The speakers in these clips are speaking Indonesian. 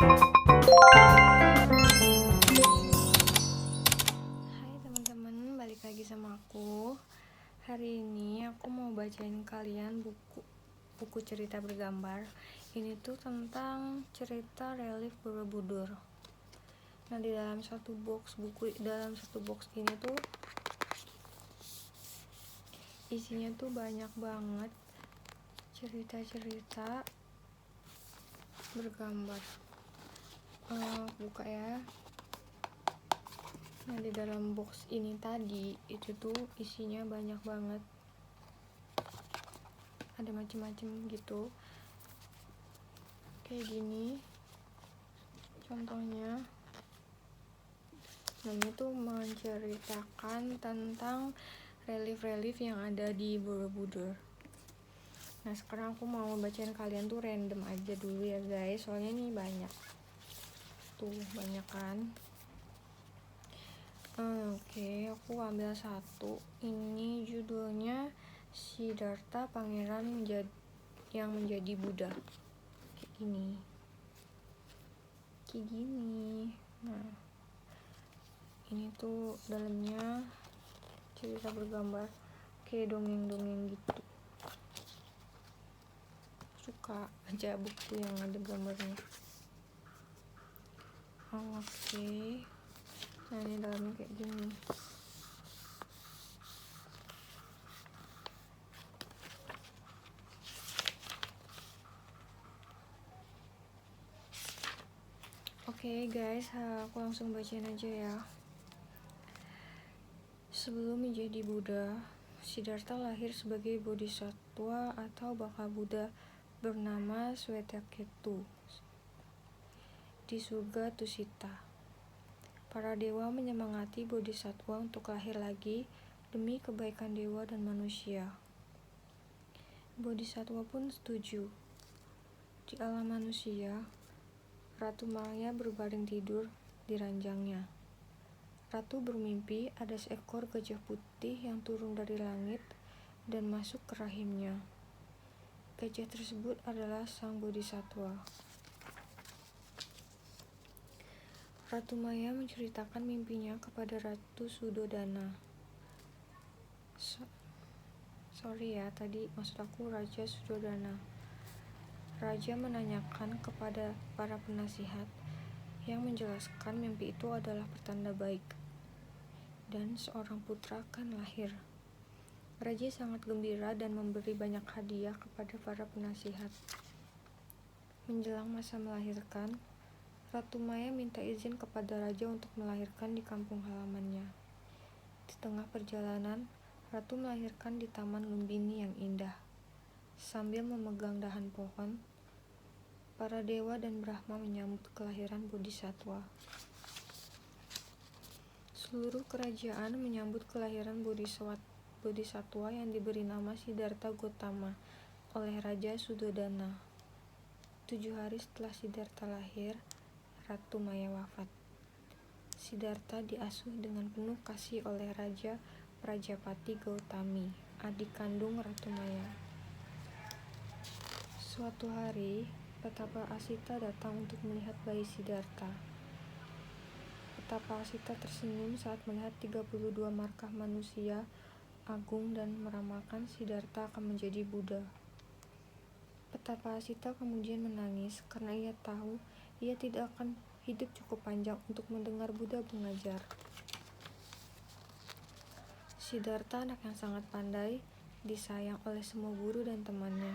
Hai teman-teman, balik lagi sama aku. Hari ini aku mau bacain kalian buku cerita bergambar. Ini tuh tentang cerita relief Borobudur. Nah, dalam satu box ini tuh isinya tuh banyak banget cerita-cerita bergambar. Buka ya. Nah, di dalam box ini tadi itu tuh isinya banyak banget, ada macam-macam gitu, kayak gini contohnya. Nah, ini tuh menceritakan tentang relief-relief yang ada di Borobudur. Nah, sekarang aku mau bacain kalian tuh random aja dulu ya guys, soalnya ini banyak tuh, banyak kan. Oke, aku ambil satu. Ini judulnya Siddhartha, Pangeran yang menjadi Buddha. Kayak gini. Nah, ini tuh dalamnya cerita bergambar kayak dongeng-dongeng gitu. Suka aja buku yang ada gambarnya. Oke. Nah, ini dalamnya kayak gini. Oke guys, aku langsung bacain aja ya. Sebelum menjadi Buddha, Siddhartha lahir sebagai bodhisattva atau baka Buddha bernama Swetaketu di surga Tusita. Para dewa menyemangati bodhisattva untuk lahir lagi demi kebaikan dewa dan manusia. Bodhisattva pun setuju. Di alam manusia, Ratu Maya berbaring tidur di ranjangnya. Ratu bermimpi ada seekor gajah putih yang turun dari langit dan masuk ke rahimnya. Gajah tersebut adalah sang bodhisattva. Ratu Maya menceritakan mimpinya kepada Ratu Sudodana. Sorry ya, tadi maksud aku Raja Sudodana. Raja menanyakan kepada para penasihat yang menjelaskan mimpi itu adalah pertanda baik dan seorang putra akan lahir. Raja sangat gembira dan memberi banyak hadiah kepada para penasihat. Menjelang masa melahirkan, Ratu Maya minta izin kepada raja untuk melahirkan di kampung halamannya. Di tengah perjalanan, Ratu melahirkan di taman Lumbini yang indah. Sambil memegang dahan pohon, para dewa dan Brahma menyambut kelahiran bodhisattva. Seluruh kerajaan menyambut kelahiran bodhisattva yang diberi nama Siddhartha Gautama oleh Raja Sudodana. 7 hari setelah Siddhartha lahir, Ratu Maya wafat. Siddhartha diasuh dengan penuh kasih oleh Raja Prajapati Gautami, adik kandung Ratu Maya. Suatu hari, Petapa Asita datang untuk melihat bayi Siddhartha. Petapa Asita tersenyum saat melihat 32 markah manusia agung dan meramalkan Siddhartha akan menjadi Buddha. Petapa Asita kemudian menangis karena ia tahu ia tidak akan hidup cukup panjang untuk mendengar Buddha mengajar. Siddhartha, anak yang sangat pandai, disayang oleh semua guru dan temannya.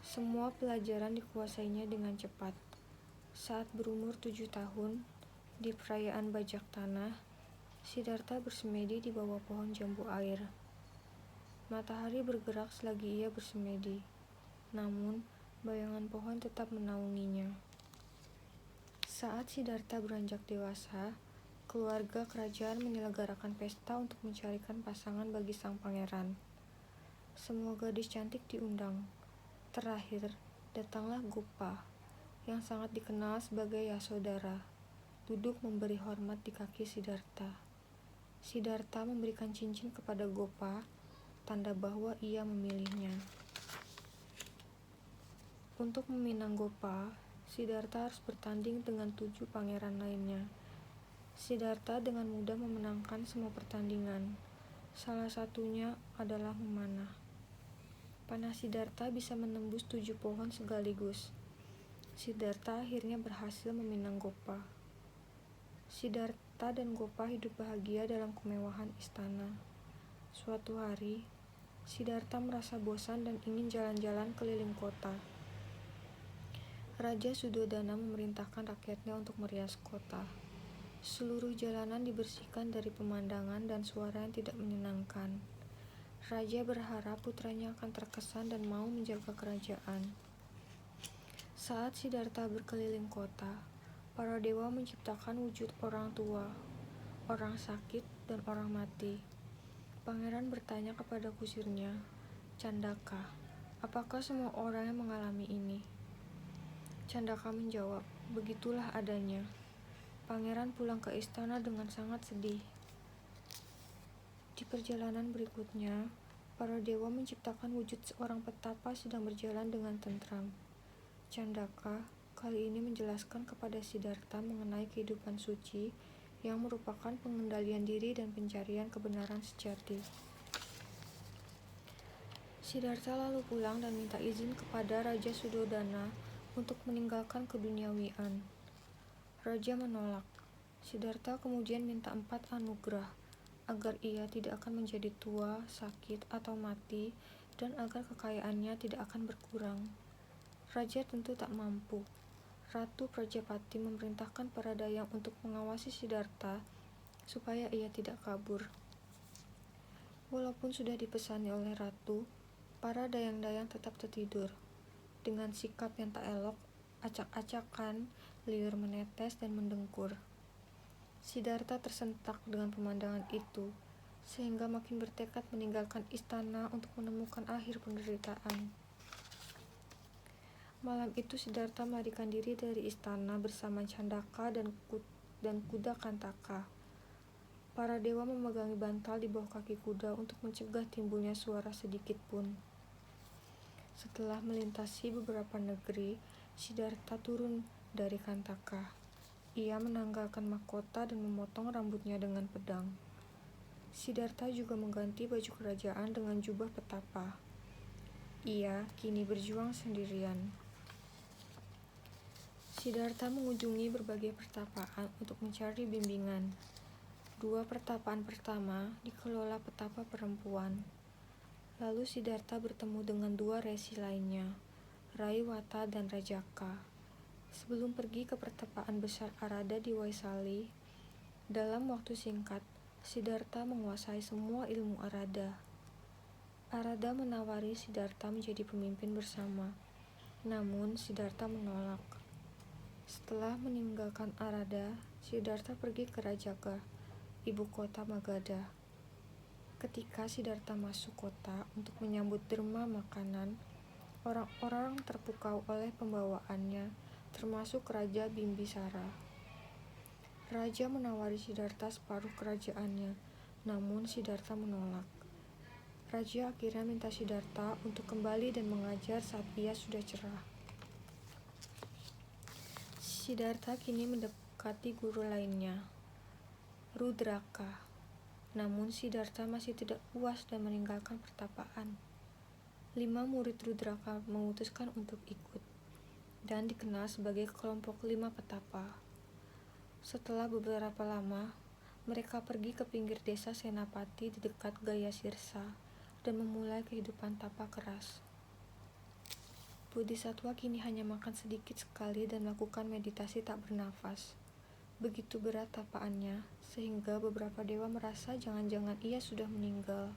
Semua pelajaran dikuasainya dengan cepat. Saat berumur 7 tahun, di perayaan bajak tanah, Siddhartha bersemedi di bawah pohon jambu air. Matahari bergerak selagi ia bersemedi, namun bayangan pohon tetap menaunginya. Saat Siddhartha beranjak dewasa, keluarga kerajaan menyelenggarakan pesta untuk mencarikan pasangan bagi sang pangeran. Semua gadis cantik diundang. Terakhir, datanglah Gopa, yang sangat dikenal sebagai Yasodhara, duduk memberi hormat di kaki Siddhartha. Siddhartha memberikan cincin kepada Gopa, tanda bahwa ia memilihnya. Untuk meminang Gopa, Siddhartha harus bertanding dengan 7 pangeran lainnya. Siddhartha dengan mudah memenangkan semua pertandingan. Salah satunya adalah memanah. Panah Siddhartha bisa menembus 7 pohon sekaligus. Siddhartha akhirnya berhasil meminang Gopa. Siddhartha dan Gopa hidup bahagia dalam kemewahan istana. Suatu hari, Siddhartha merasa bosan dan ingin jalan-jalan keliling kota. Raja Suddhodana memerintahkan rakyatnya untuk merias kota. Seluruh jalanan dibersihkan dari pemandangan dan suara yang tidak menyenangkan. Raja berharap putranya akan terkesan dan mau menjaga kerajaan. Saat Siddhartha berkeliling kota, para dewa menciptakan wujud orang tua, orang sakit, dan orang mati. Pangeran bertanya kepada kusirnya, Candaka, apakah semua orang yang mengalami ini? Candaka menjawab, begitulah adanya. Pangeran pulang ke istana dengan sangat sedih. Di perjalanan berikutnya, para dewa menciptakan wujud seorang petapa sedang berjalan dengan tentram. Candaka kali ini menjelaskan kepada Siddhartha mengenai kehidupan suci yang merupakan pengendalian diri dan pencarian kebenaran sejati. Siddhartha lalu pulang dan minta izin kepada Raja Suddhodana untuk meninggalkan keduniawian. Raja menolak. Siddhartha kemudian minta 4 anugerah agar ia tidak akan menjadi tua, sakit, atau mati, dan agar kekayaannya tidak akan berkurang. Raja tentu tak mampu. Ratu Prajapati memerintahkan para dayang untuk mengawasi Siddhartha supaya ia tidak kabur. Walaupun sudah dipesani oleh ratu, para dayang-dayang tetap tertidur. Dengan sikap yang tak elok, acak-acakan, liur menetes dan mendengkur. Siddhartha tersentak dengan pemandangan itu, sehingga makin bertekad meninggalkan istana untuk menemukan akhir penderitaan. Malam itu Siddhartha melarikan diri dari istana bersama Candaka dan kuda Kantaka. Para dewa memegangi bantal di bawah kaki kuda untuk mencegah timbulnya suara sedikit pun. Setelah melintasi beberapa negeri, Siddhartha turun dari Kantaka. Ia menanggalkan mahkota dan memotong rambutnya dengan pedang. Siddhartha juga mengganti baju kerajaan dengan jubah petapa. Ia kini berjuang sendirian. Siddhartha mengunjungi berbagai pertapaan untuk mencari bimbingan. 2 pertapaan pertama dikelola petapa perempuan. Lalu Siddhartha bertemu dengan 2 resi lainnya, Raiwata dan Rajaka. Sebelum pergi ke pertapaan besar Arada di Waisali, dalam waktu singkat, Siddhartha menguasai semua ilmu Arada. Arada menawari Siddhartha menjadi pemimpin bersama, namun Siddhartha menolak. Setelah meninggalkan Arada, Siddhartha pergi ke Rajagaha, ibu kota Magadha. Ketika Siddhartha masuk kota untuk menyambut derma makanan, orang-orang terpukau oleh pembawaannya, termasuk Raja Bimbisara. Raja menawari Siddhartha separuh kerajaannya, namun Siddhartha menolak. Raja akhirnya minta Siddhartha untuk kembali dan mengajar saat ia sudah cerah. Siddhartha kini mendekati guru lainnya, Rudraka. Namun Siddhartha masih tidak puas dan meninggalkan pertapaan. 5 murid Rudraka memutuskan untuk ikut, dan dikenal sebagai kelompok 5 petapa. Setelah beberapa lama, mereka pergi ke pinggir desa Senapati di dekat Gayasirsa dan memulai kehidupan tapa keras. Bodhisattva kini hanya makan sedikit sekali dan melakukan meditasi tak bernafas. Begitu berat tapaannya, sehingga beberapa dewa merasa jangan-jangan ia sudah meninggal.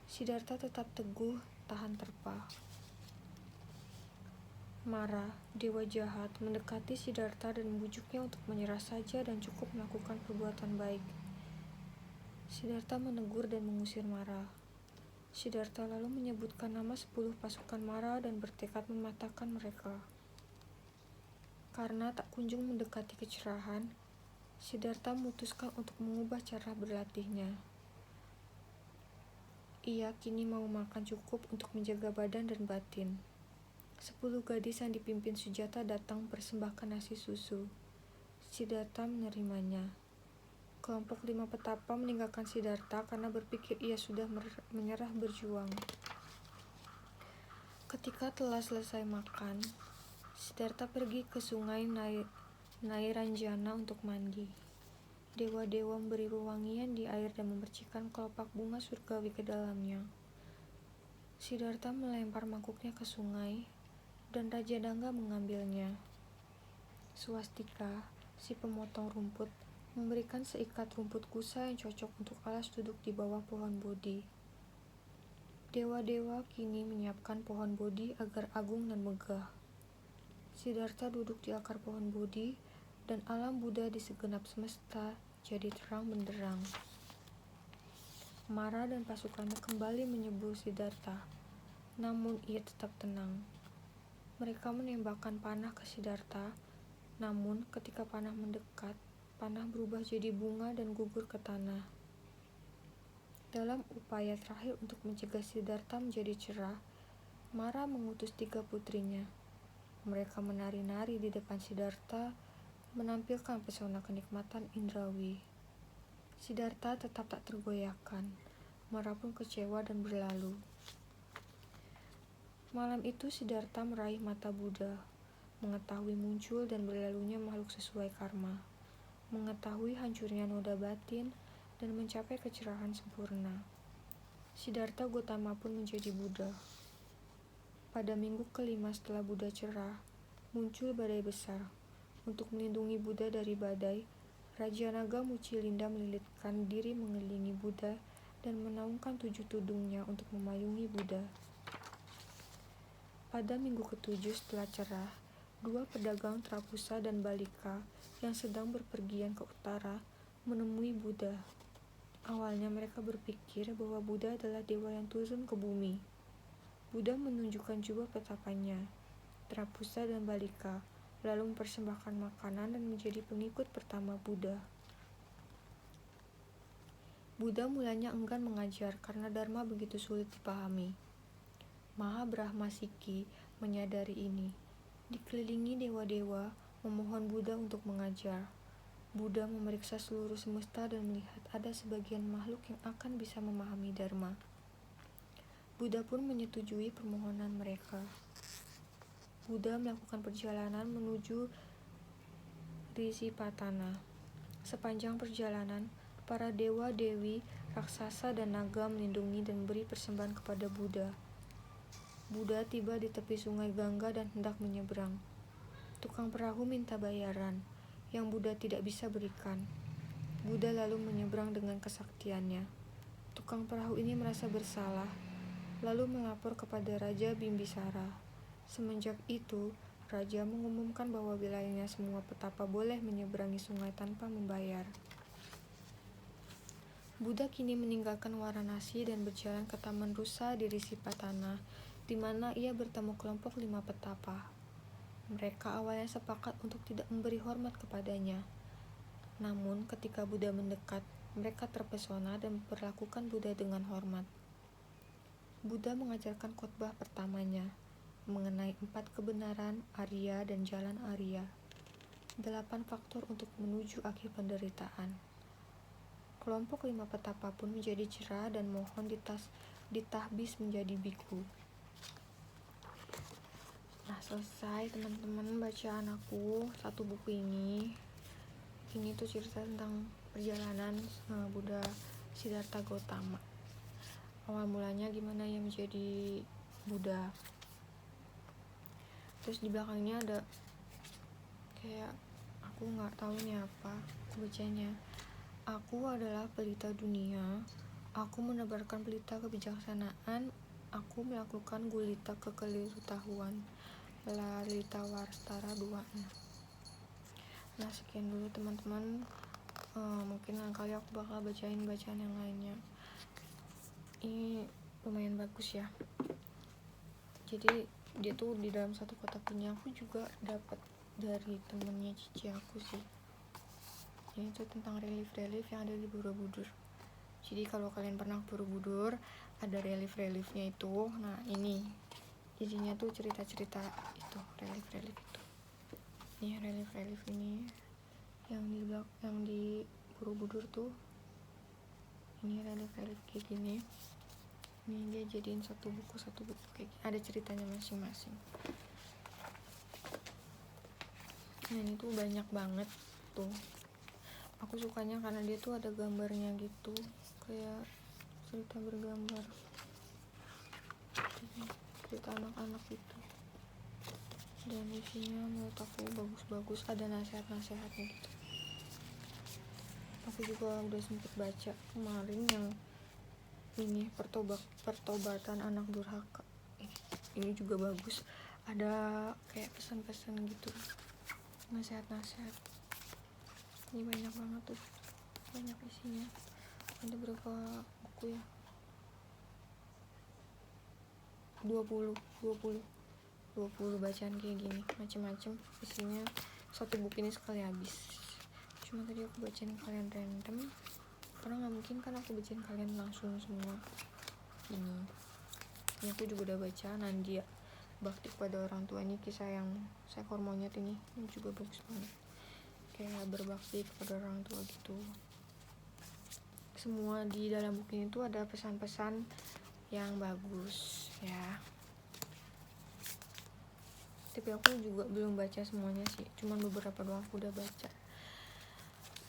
Siddhartha tetap teguh, tahan terpa. Mara, dewa jahat, mendekati Siddhartha dan membujuknya untuk menyerah saja dan cukup melakukan perbuatan baik. Siddhartha menegur dan mengusir Mara. Siddhartha lalu menyebutkan nama 10 pasukan Mara dan bertekad mematahkan mereka. Karena tak kunjung mendekati kecerahan, Siddhartha memutuskan untuk mengubah cara berlatihnya. Ia kini mau makan cukup untuk menjaga badan dan batin. 10 gadis yang dipimpin Sujata datang persembahkan nasi susu. Siddhartha menerimanya. Kelompok 5 petapa meninggalkan Siddhartha karena berpikir ia sudah menyerah berjuang. Ketika telah selesai makan, Siddhartha pergi ke sungai Nairanjana untuk mandi. Dewa-dewa memberi wewangian di air dan memercikkan kelopak bunga surgawi ke dalamnya. Siddhartha melempar mangkuknya ke sungai, dan Raja Dangga mengambilnya. Swastika, si pemotong rumput, memberikan seikat rumput kusa yang cocok untuk alas duduk di bawah pohon Bodhi. Dewa-dewa kini menyiapkan pohon Bodhi agar agung dan megah. Siddhartha duduk di akar pohon Bodhi, dan alam Buddha di segenap semesta jadi terang benderang. Mara dan pasukannya kembali menyebur Siddhartha, namun ia tetap tenang. Mereka menembakkan panah ke Siddhartha, namun ketika panah mendekat, panah berubah jadi bunga dan gugur ke tanah. Dalam upaya terakhir untuk mencegah Siddhartha menjadi cerah, Mara mengutus 3 putrinya. Mereka menari-nari di depan Siddhartha, menampilkan pesona kenikmatan indrawi. Siddhartha tetap tak tergoyahkan. Mara pun kecewa dan berlalu. Malam itu Siddhartha meraih mata Buddha, mengetahui muncul dan berlalunya makhluk sesuai karma, mengetahui hancurnya noda batin, dan mencapai kecerahan sempurna. Siddhartha Gautama pun menjadi Buddha. Pada minggu kelima setelah Buddha cerah, muncul badai besar. Untuk melindungi Buddha dari badai, Raja Naga Mucilinda melilitkan diri mengelilingi Buddha dan menaungkan 7 tudungnya untuk memayungi Buddha. Pada minggu ke-7 setelah cerah, 2 pedagang Trapusa dan Balika yang sedang berpergian ke utara menemui Buddha. Awalnya mereka berpikir bahwa Buddha adalah dewa yang turun ke bumi. Buddha menunjukkan jubah petapanya, Trapusa dan Balika, lalu mempersembahkan makanan dan menjadi pengikut pertama Buddha. Buddha mulanya enggan mengajar karena Dharma begitu sulit dipahami. Mahabrahmasiki menyadari ini. Dikelilingi dewa-dewa, memohon Buddha untuk mengajar. Buddha memeriksa seluruh semesta dan melihat ada sebagian makhluk yang akan bisa memahami Dharma. Buddha pun menyetujui permohonan mereka. Buddha melakukan perjalanan menuju Risipatana. Sepanjang perjalanan, para dewa-dewi, raksasa, dan naga melindungi dan memberi persembahan kepada Buddha. Buddha tiba di tepi sungai Gangga dan hendak menyeberang. Tukang perahu minta bayaran, yang Buddha tidak bisa berikan. Buddha lalu menyeberang dengan kesaktiannya. Tukang perahu ini merasa bersalah, lalu melapor kepada Raja Bimbisara. Semenjak itu, Raja mengumumkan bahwa wilayahnya semua petapa boleh menyeberangi sungai tanpa membayar. Buddha kini meninggalkan Varanasi dan berjalan ke Taman Rusa di Risipatana, di mana ia bertemu kelompok 5 petapa. Mereka awalnya sepakat untuk tidak memberi hormat kepadanya. Namun ketika Buddha mendekat, mereka terpesona dan memperlakukan Buddha dengan hormat. Buddha mengajarkan khotbah pertamanya mengenai 4 kebenaran Arya dan jalan Arya, 8 faktor untuk menuju akhir penderitaan. Kelompok 5 petapa pun menjadi cerah dan mohon ditahbis menjadi biku. Nah, selesai teman-teman bacaan aku 1 buku ini. Ini tuh cerita tentang perjalanan Buddha Siddhartha Gautama. Awal mulanya gimana ia menjadi Buddha. Terus di belakangnya ada kayak aku nggak tahu nih apa aku bacanya. Aku adalah pelita dunia. Aku menebarkan pelita kebijaksanaan. Aku melakukan gulita kekelirutahuan. Lalita Warstara 2. Nah, sekian dulu teman-teman. Mungkin lain kali aku bakal bacain bacaan yang lainnya. Ini lumayan bagus ya. Jadi dia tuh di dalam satu kotak ini aku juga dapat dari temennya cici aku sih. Ini tuh tentang relief-relief yang ada di Borobudur. Jadi kalau kalian pernah ke Borobudur, ada relief-reliefnya itu. Nah, ini isinya tuh cerita-cerita itu, relief-relief itu. Nih relief-relief ini yang di Borobudur tuh, ini relief-relief kayak gini. Ini dia jadiin satu buku kayak gini. Ada ceritanya masing-masing. Nah ini tuh banyak banget tuh. Aku sukanya karena dia tuh ada gambarnya gitu, kayak cerita bergambar, cerita anak-anak gitu. Dan isinya menurut aku bagus-bagus, ada nasihat-nasihatnya gitu. Aku juga udah sempet baca kemarin yang ini pertobatan anak durhaka. Ini juga bagus, ada kayak pesan-pesan gitu, nasihat-nasihat. Ini banyak banget tuh, banyak isinya. Ada berapa buku ya? 20 bacaan kayak gini, macem-macem isinya. Satu buku ini sekali habis. Cuma tadi aku bacain kalian random, karena nggak mungkin kan aku bacain kalian langsung semua. Ini aku juga udah baca Nandia, Bakti Pada Orang Tua. Ini kisah yang seekor monyet ini juga bagus banget, kayak berbakti kepada orang tua gitu. Semua di dalam buku ini tuh ada pesan-pesan yang bagus ya. Tapi aku juga belum baca semuanya sih, cuman beberapa doang aku udah baca.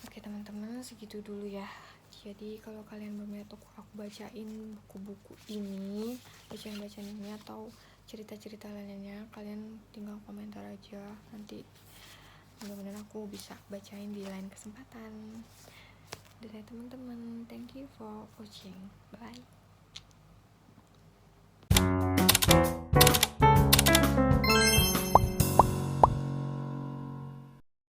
Oke teman-teman, segitu dulu ya. Jadi kalau kalian berminat aku bacain buku-buku ini, bacaan-bacaan ini atau cerita-cerita lainnya, kalian tinggal komentar aja. Nanti mudah-mudahan aku bisa bacain di lain kesempatan. Dari teman-teman, thank you for watching. Bye.